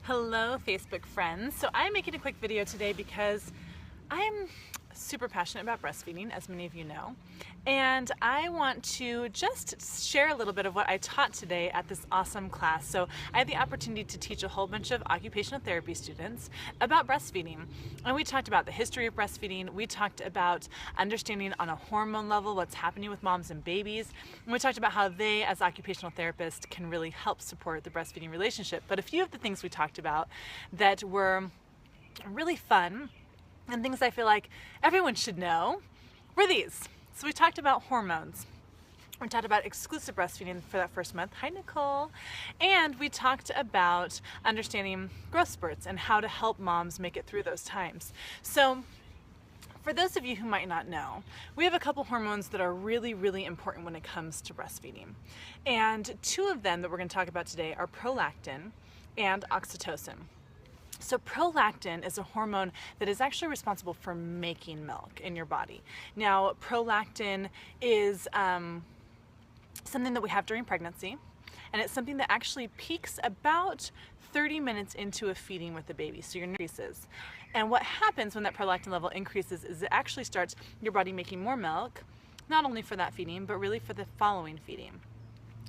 Hello Facebook friends. So I'm making a quick video today because I'm super passionate about breastfeeding, as many of you know, and I want to just share a little bit of what I taught today at this awesome class. So I had the opportunity to teach a whole bunch of occupational therapy students about breastfeeding, and we talked about the history of breastfeeding. We talked about understanding on a hormone level what's happening with moms and babies, and we talked about how they as occupational therapists can really help support the breastfeeding relationship. But a few of the things we talked about that were really fun and things I feel like everyone should know were these. So we talked about hormones. We talked about exclusive breastfeeding for that first month. Hi, Nicole. And we talked about understanding growth spurts and how to help moms make it through those times. So for those of you who might not know, we have a couple hormones that are really, really important when it comes to breastfeeding. And two of them that we're going to talk about today are prolactin and oxytocin. So prolactin is a hormone that is actually responsible for making milk in your body. Now, prolactin is something that we have during pregnancy, and it's something that actually peaks about 30 minutes into a feeding with the baby, so your increases. And what happens when that prolactin level increases is it actually starts your body making more milk, not only for that feeding, but really for the following feeding.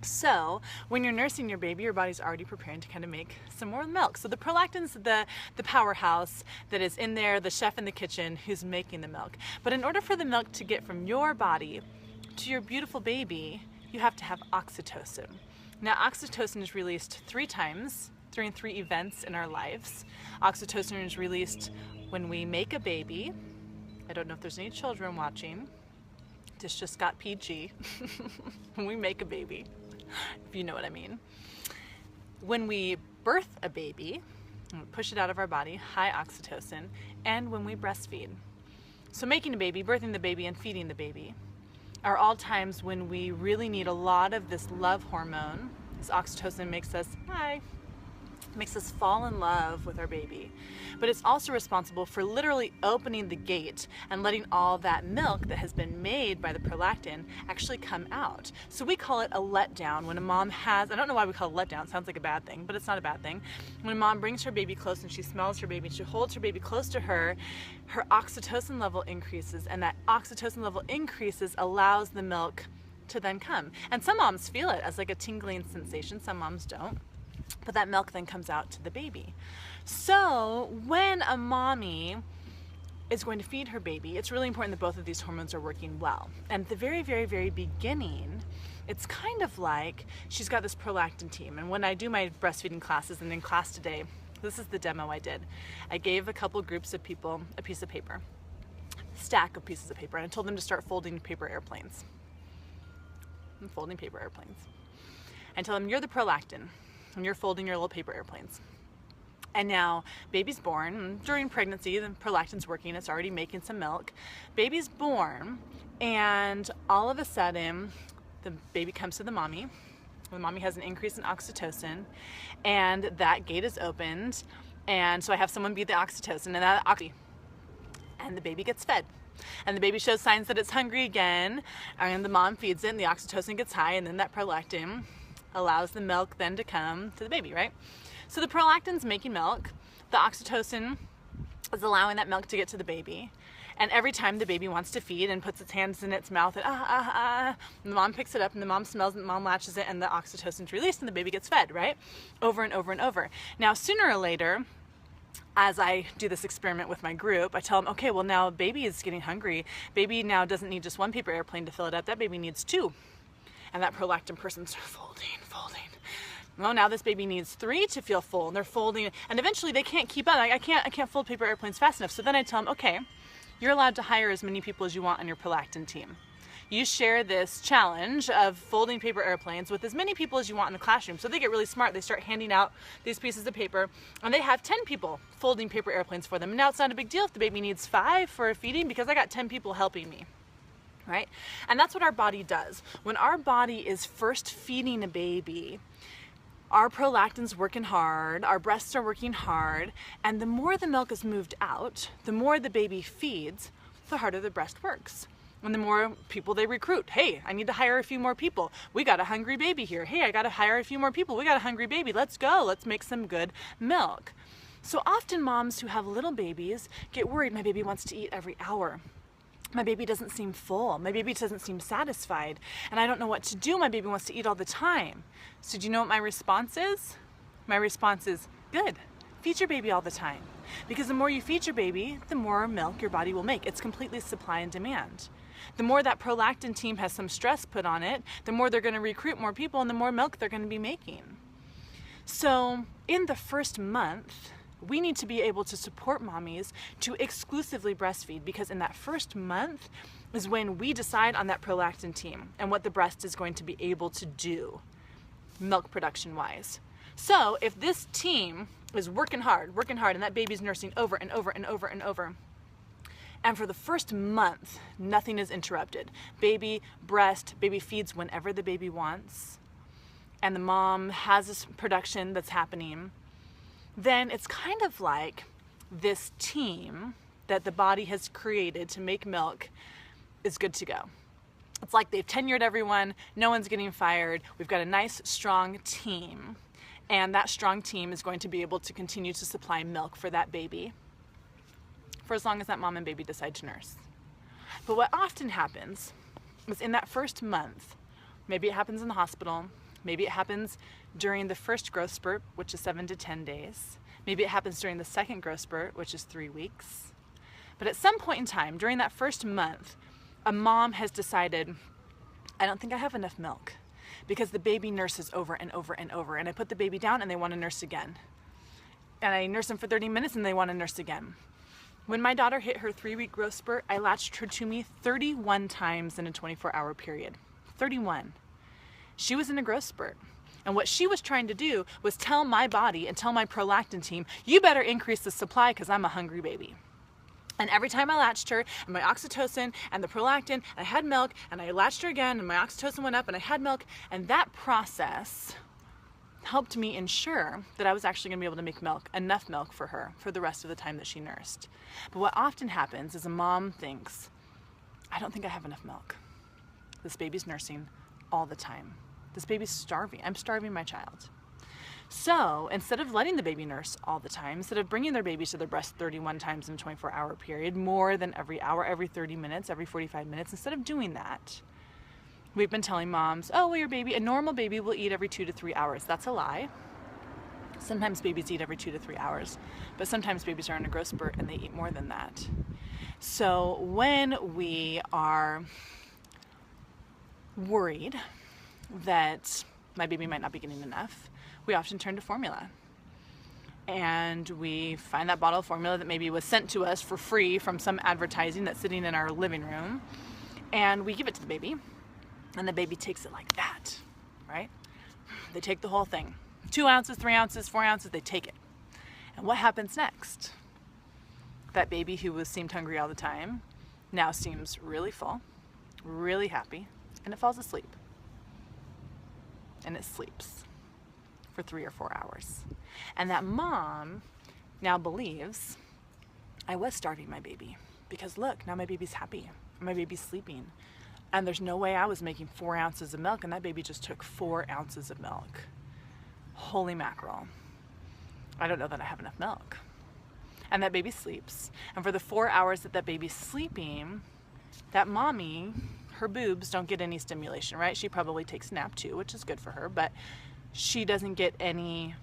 So when you're nursing your baby, your body's already preparing to kind of make some more milk. So the prolactin's the powerhouse that is in there, the chef in the kitchen who's making the milk. But in order for the milk to get from your body to your beautiful baby, you have to have oxytocin. Now, oxytocin is released 3 times during 3 events in our lives. Oxytocin is released when we make a baby. I don't know if there's any children watching. This just got PG. When we make a baby, if you know what I mean. When we birth a baby, push it out of our body, high oxytocin, and when we breastfeed. So making a baby, birthing the baby, and feeding the baby are all times when we really need a lot of this love hormone. This oxytocin makes us fall in love with our baby. But it's also responsible for literally opening the gate and letting all that milk that has been made by the prolactin actually come out. So we call it a letdown when a mom has, I don't know why we call it letdown, it sounds like a bad thing, but it's not a bad thing. When a mom brings her baby close and she smells her baby and she holds her baby close to her, her oxytocin level increases, and that oxytocin level increases allows the milk to then come. And some moms feel it as like a tingling sensation, some moms don't. But that milk then comes out to the baby. So when a mommy is going to feed her baby, it's really important that both of these hormones are working well. And at the very, very, very beginning, it's kind of like she's got this prolactin team. And when I do my breastfeeding classes, and in class today, this is the demo I did. I gave a couple groups of people a piece of paper, stack of pieces of paper, and I told them to start folding paper airplanes. I'm folding paper airplanes. And tell them, you're the prolactin, and you're folding your little paper airplanes. And now baby's born. During pregnancy, the prolactin's working, it's already making some milk. Baby's born, and all of a sudden the baby comes to the mommy. The mommy has an increase in oxytocin, and that gate is opened, and so I have someone be the oxytocin, and the baby gets fed. And the baby shows signs that it's hungry again, and the mom feeds it, and the oxytocin gets high, and then that prolactin allows the milk then to come to the baby, right? So the prolactin's making milk, the oxytocin is allowing that milk to get to the baby, and every time the baby wants to feed and puts its hands in its mouth and the mom picks it up and the mom smells it, and the mom latches it, and the oxytocin's released and the baby gets fed, right? Over and over and over. Now, sooner or later, as I do this experiment with my group, I tell them, okay, well now baby is getting hungry. Baby now doesn't need just 1 paper airplane to fill it up, that baby needs 2. And that prolactin person's folding. Well, now this baby needs 3 to feel full, and they're folding, and eventually they can't keep up. I can't fold paper airplanes fast enough. So then I tell them, okay, you're allowed to hire as many people as you want on your prolactin team. You share this challenge of folding paper airplanes with as many people as you want in the classroom. So they get really smart. They start handing out these pieces of paper, and they have 10 people folding paper airplanes for them. And now it's not a big deal if the baby needs 5 for a feeding because I got 10 people helping me. Right? And that's what our body does. When our body is first feeding a baby, our prolactin's working hard, our breasts are working hard, and the more the milk is moved out, the more the baby feeds, the harder the breast works. And the more people they recruit, hey, I need to hire a few more people. We got a hungry baby here. Hey, I got to hire a few more people. We got a hungry baby. Let's go. Let's make some good milk. So often moms who have little babies get worried. My baby wants to eat every hour. My baby doesn't seem full. My baby doesn't seem satisfied. And I don't know what to do. My baby wants to eat all the time. So do you know what my response is? My response is, good. Feed your baby all the time. Because the more you feed your baby, the more milk your body will make. It's completely supply and demand. The more that prolactin team has some stress put on it, the more they're going to recruit more people and the more milk they're going to be making. So in the first month, we need to be able to support mommies to exclusively breastfeed, because in that first month is when we decide on that prolactin team and what the breast is going to be able to do milk production wise. So if this team is working hard, and that baby's nursing over and over and over and over, and for the first month, nothing is interrupted. Baby feeds whenever the baby wants, and the mom has this production that's happening, then it's kind of like this team that the body has created to make milk is good to go. It's like they've tenured everyone, no one's getting fired, we've got a nice, strong team, and that strong team is going to be able to continue to supply milk for that baby for as long as that mom and baby decide to nurse. But what often happens is in that first month, maybe it happens in the hospital, maybe it happens during the first growth spurt, which is 7 to 10 days. Maybe it happens during the second growth spurt, which is 3 weeks. But at some point in time, during that first month, a mom has decided, I don't think I have enough milk, because the baby nurses over and over and over. And I put the baby down and they want to nurse again. And I nurse them for 30 minutes and they want to nurse again. When my daughter hit her 3-week growth spurt, I latched her to me 31 times in a 24-hour period. 31. She was in a growth spurt. And what she was trying to do was tell my body and tell my prolactin team, you better increase the supply because I'm a hungry baby. And every time I latched her, and my oxytocin and the prolactin, and I had milk, and I latched her again, and my oxytocin went up, and I had milk, and that process helped me ensure that I was actually going to be able to make milk, enough milk for her for the rest of the time that she nursed. But what often happens is a mom thinks, I don't think I have enough milk. This baby's nursing all the time. This baby's starving. I'm starving my child. So instead of letting the baby nurse all the time, instead of bringing their babies to their breast 31 times in a 24-hour period, more than every hour, every 30 minutes, every 45 minutes, instead of doing that, we've been telling moms, oh, well, a normal baby will eat every 2 to 3 hours. That's a lie. Sometimes babies eat every 2 to 3 hours, but sometimes babies are in a growth spurt and they eat more than that. So when we are worried that my baby might not be getting enough, we often turn to formula. And we find that bottle of formula that maybe was sent to us for free from some advertising that's sitting in our living room, and we give it to the baby. And the baby takes it like that, right? They take the whole thing. 2 ounces, 3 ounces, 4 ounces, they take it. And what happens next? That baby who seemed hungry all the time now seems really full, really happy, and it falls asleep. And it sleeps for 3 or 4 hours. And that mom now believes, I was starving my baby, because look, now my baby's happy, my baby's sleeping. And there's no way I was making 4 ounces of milk, and that baby just took 4 ounces of milk. Holy mackerel. I don't know that I have enough milk. And that baby sleeps. And for the 4 hours that baby's sleeping, that mommy, her boobs don't get any stimulation, right? She probably takes a nap too, which is good for her, but she doesn't get any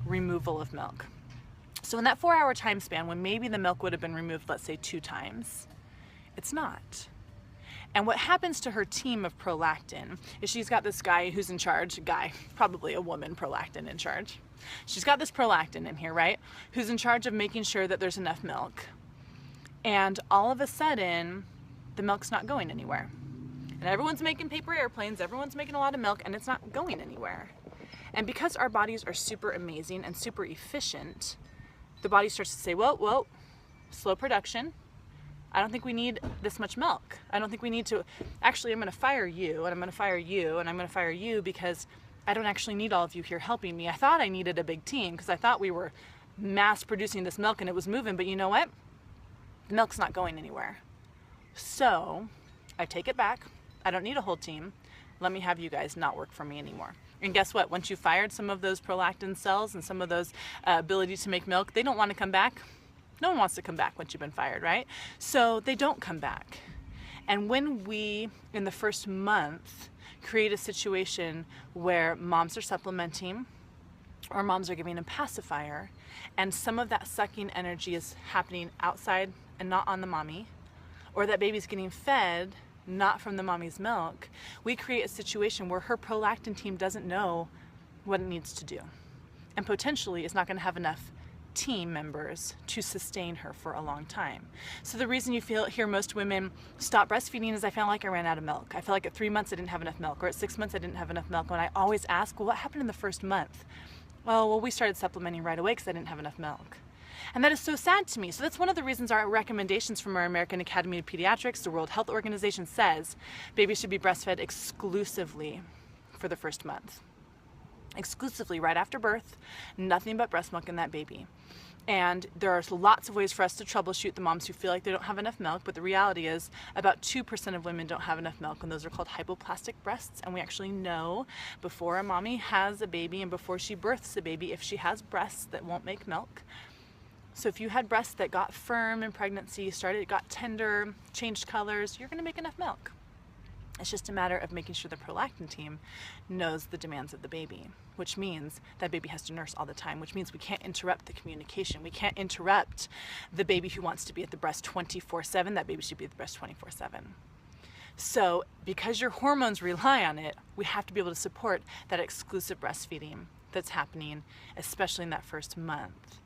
removal of milk. So in that 4-hour time span, when maybe the milk would have been removed, let's say 2 times, it's not. And what happens to her team of prolactin is she's got this guy who's in charge, probably a woman prolactin in charge. She's got this prolactin in here, right? Who's in charge of making sure that there's enough milk. And all of a sudden, the milk's not going anywhere. And everyone's making paper airplanes, everyone's making a lot of milk, and it's not going anywhere. And because our bodies are super amazing and super efficient, the body starts to say, whoa, slow production. I don't think we need this much milk. I don't think we need to, actually I'm gonna fire you, and I'm gonna fire you, and I'm gonna fire you because I don't actually need all of you here helping me. I thought I needed a big team because I thought we were mass producing this milk and it was moving, but you know what? The milk's not going anywhere. So I take it back. I don't need a whole team. Let me have you guys not work for me anymore. And guess what? Once you fired some of those prolactin cells and some of those ability to make milk, they don't want to come back. No one wants to come back once you've been fired, right? So they don't come back. And when we, in the first month, create a situation where moms are supplementing or moms are giving a pacifier, and some of that sucking energy is happening outside and not on the mommy, or that baby's getting fed not from the mommy's milk, we create a situation where her prolactin team doesn't know what it needs to do, and potentially is not going to have enough team members to sustain her for a long time. So the reason you hear most women stop breastfeeding is, I felt like I ran out of milk. I felt like at 3 months I didn't have enough milk, or at 6 months I didn't have enough milk. And I always ask, well, what happened in the first month? Oh, well, we started supplementing right away because I didn't have enough milk. And that is so sad to me. So that's one of the reasons our recommendations from our American Academy of Pediatrics, the World Health Organization, says babies should be breastfed exclusively for the first month. Exclusively right after birth, nothing but breast milk in that baby. And there are lots of ways for us to troubleshoot the moms who feel like they don't have enough milk, but the reality is about 2% of women don't have enough milk, and those are called hypoplastic breasts. And we actually know before a mommy has a baby and before she births a baby if she has breasts that won't make milk. So if you had breasts that got firm in pregnancy, got tender, changed colors, you're going to make enough milk. It's just a matter of making sure the prolactin team knows the demands of the baby, which means that baby has to nurse all the time, which means we can't interrupt the communication. We can't interrupt the baby who wants to be at the breast 24/7. That baby should be at the breast 24/7. So because your hormones rely on it, we have to be able to support that exclusive breastfeeding that's happening, especially in that first month.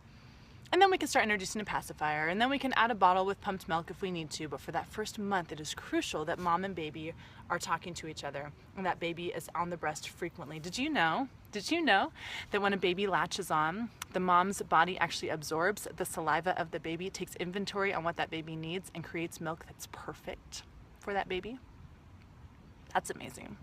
And then we can start introducing a pacifier, and then we can add a bottle with pumped milk if we need to. But for that first month, it is crucial that mom and baby are talking to each other and that baby is on the breast frequently. Did you know that when a baby latches on, the mom's body actually absorbs the saliva of the baby, takes inventory on what that baby needs, and creates milk that's perfect for that baby? That's amazing.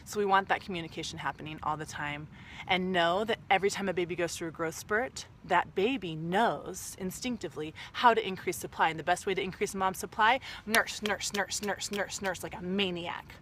So we want that communication happening all the time, and know that every time a baby goes through a growth spurt, that baby knows instinctively how to increase supply. And the best way to increase a mom's supply, nurse, nurse, nurse, nurse, nurse, nurse, like a maniac.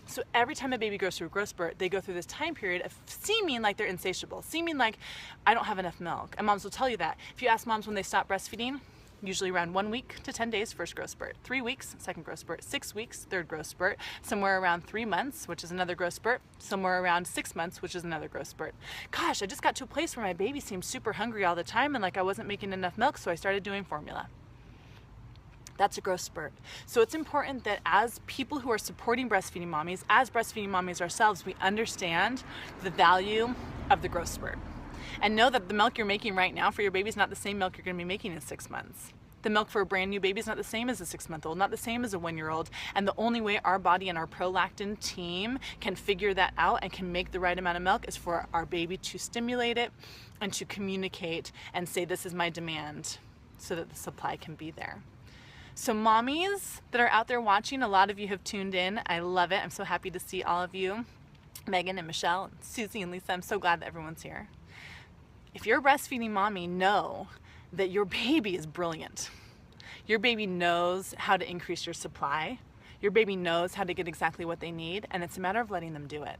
So every time a baby goes through a growth spurt, they go through this time period of seeming like they're insatiable, seeming like I don't have enough milk. And moms will tell you that. If you ask moms when they stop breastfeeding, usually around 1 week to 10 days, first growth spurt. 3 weeks, second growth spurt. 6 weeks, third growth spurt. Somewhere around 3 months, which is another growth spurt. Somewhere around 6 months, which is another growth spurt. Gosh, I just got to a place where my baby seemed super hungry all the time and like I wasn't making enough milk, so I started doing formula. That's a growth spurt. So it's important that as people who are supporting breastfeeding mommies, as breastfeeding mommies ourselves, we understand the value of the growth spurt. And know that the milk you're making right now for your baby is not the same milk you're going to be making in 6 months. The milk for a brand new baby is not the same as a 6-month-old, not the same as a 1-year-old. And the only way our body and our prolactin team can figure that out and can make the right amount of milk is for our baby to stimulate it and to communicate and say, this is my demand, so that the supply can be there. So mommies that are out there watching, a lot of you have tuned in. I love it. I'm so happy to see all of you. Megan and Michelle, and Susie and Lisa, I'm so glad that everyone's here. If you're a breastfeeding mommy, know that your baby is brilliant. Your baby knows how to increase your supply. Your baby knows how to get exactly what they need, and it's a matter of letting them do it.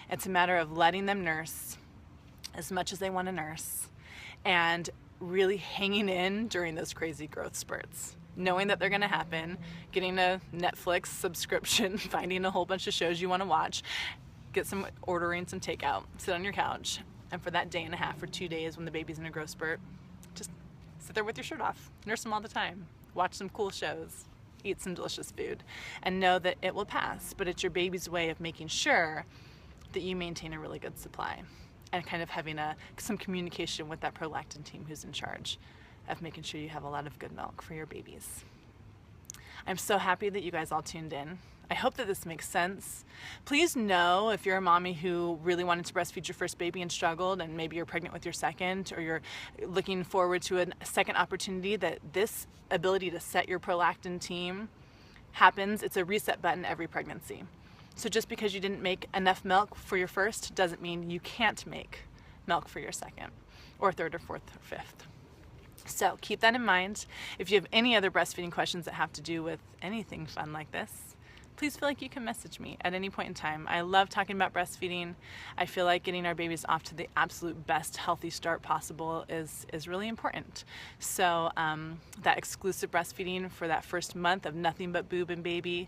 It's a matter of letting them nurse as much as they want to nurse and really hanging in during those crazy growth spurts, knowing that they're going to happen, getting a Netflix subscription, finding a whole bunch of shows you want to watch, ordering some takeout, sit on your couch, and for that day and a half or 2 days when the baby's in a growth spurt, just sit there with your shirt off, nurse them all the time, watch some cool shows, eat some delicious food, and know that it will pass. But it's your baby's way of making sure that you maintain a really good supply and kind of having some communication with that prolactin team who's in charge of making sure you have a lot of good milk for your babies. I'm so happy that you guys all tuned in. I hope that this makes sense. Please know if you're a mommy who really wanted to breastfeed your first baby and struggled, and maybe you're pregnant with your second, or you're looking forward to a second opportunity, that this ability to set your prolactin team happens. It's a reset button every pregnancy. So just because you didn't make enough milk for your first doesn't mean you can't make milk for your second or third or fourth or fifth. So keep that in mind. If you have any other breastfeeding questions that have to do with anything fun like this, please feel like you can message me at any point in time. I love talking about breastfeeding. I feel like getting our babies off to the absolute best healthy start possible is really important. So that exclusive breastfeeding for that first month of nothing but boob and baby,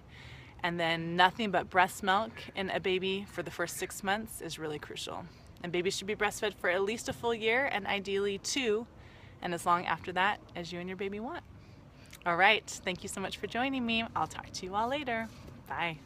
and then nothing but breast milk in a baby for the first 6 months is really crucial. And babies should be breastfed for at least a full year, and ideally 2, and as long after that as you and your baby want. All right, thank you so much for joining me. I'll talk to you all later. Bye.